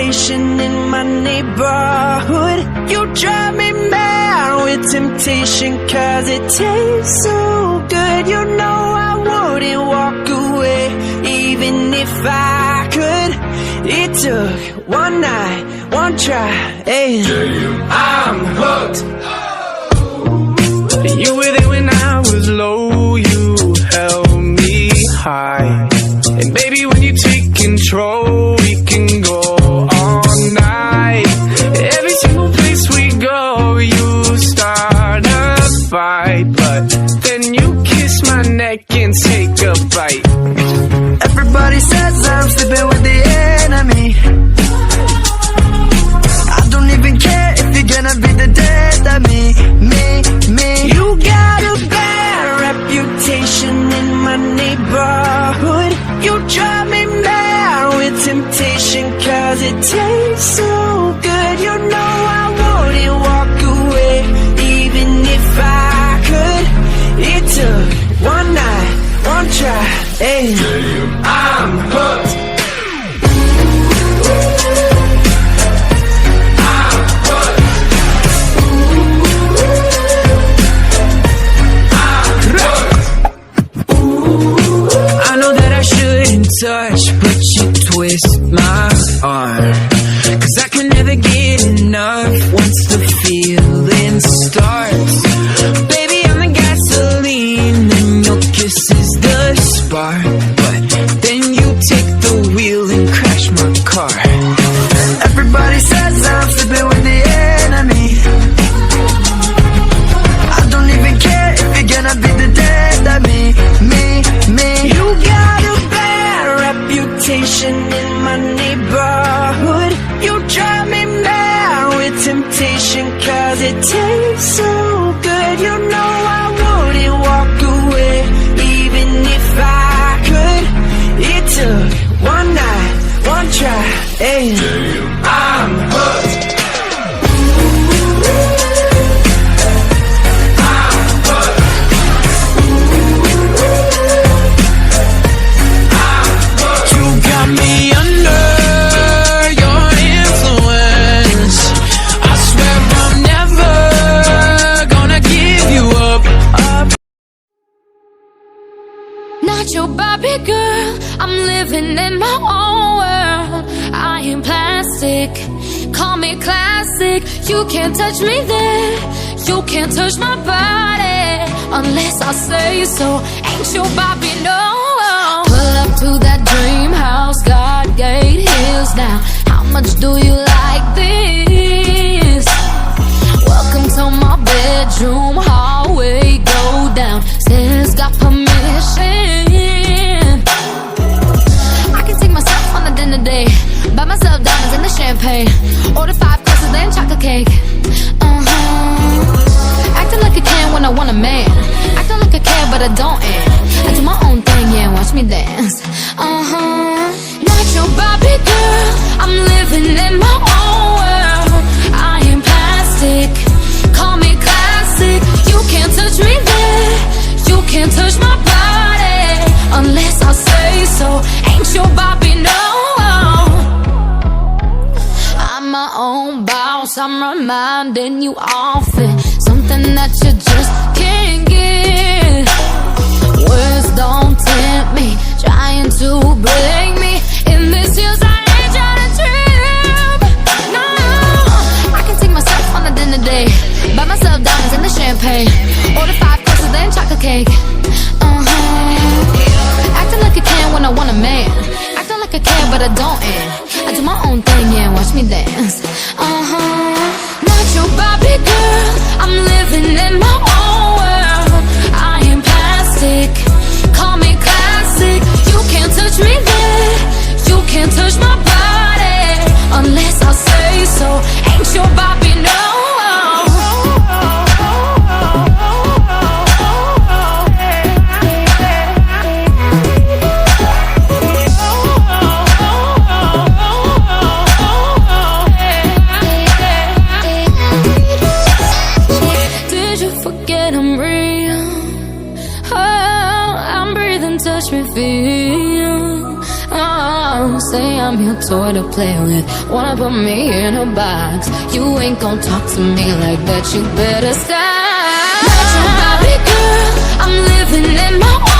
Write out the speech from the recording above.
temptation in my neighborhood. You drive me mad with temptation, cause it tastes so good. You know I wouldn't walk away even if I could. It took one night, one try, and I'm hooked. You were there when I was low, you held me high. And baby, when you take control, we can go all night. Every single place we go, you start a fight, but then you kiss my neck and take a bite. Everybody says I'm sleeping with the enemy. I don't even care if you're gonna be the death of me. You got a bad reputation in my neighborhood. You drive me mad with temptation, cause it tastes so good. You know I wouldn't walk away even if I could. It took one night, one try, and I'm hooked. Touch, but you twist my arm, cause I can never get enough once the feeling starts. Baby, I'm the gasoline and your kiss is the spark, but then you take the wheel and crash my car. Everybody says I'm sleeping with the enemy. I don't even care if you're gonna be the death of me. You got a reputation in my neighborhood. You drive me mad with temptation, cause it tastes so good. You know I wouldn't walk away even if I could. It took one night, one try, and I'm hooked. Your Barbie girl, I'm living in my own world. I am plastic, call me classic. You can't touch me there, you can't touch my body unless I say so. Ain't your Barbie, no. Pull up to that dream house, God gate hills now. How much do you like this? Welcome to my bedroom, hallway, go down. Stairs got permission. Day. Buy myself diamonds and the champagne. Order 5 courses, then chocolate cake. Acting like I can when I want a man. Acting like I care, but I don't. I do my own thing, yeah, watch me dance. Not your Barbie girl, I'm living in my own world. I am plastic, call me classic. You can't touch me there, you can't touch my body unless I say so. Ain't your Barbie, no. My own boss, I'm reminding you often. Something that you just can't get. Words don't tempt me, trying to break me. In this year's I ain't trying to trip. No, I can take myself on a dinner date. Buy myself diamonds and the champagne. Order 5 courses, then chocolate cake. Acting like I can when I want a man. Acting like I care, but I don't. I do my own thing, yeah, watch me dance. Not your Barbie girl, I'm living in my own world. I am plastic, call me classic. You can't touch me there, say I'm your toy to play with. Wanna put me in a box. You ain't gon' talk to me like that. You better stop. Not your Barbie girl. I'm living in my own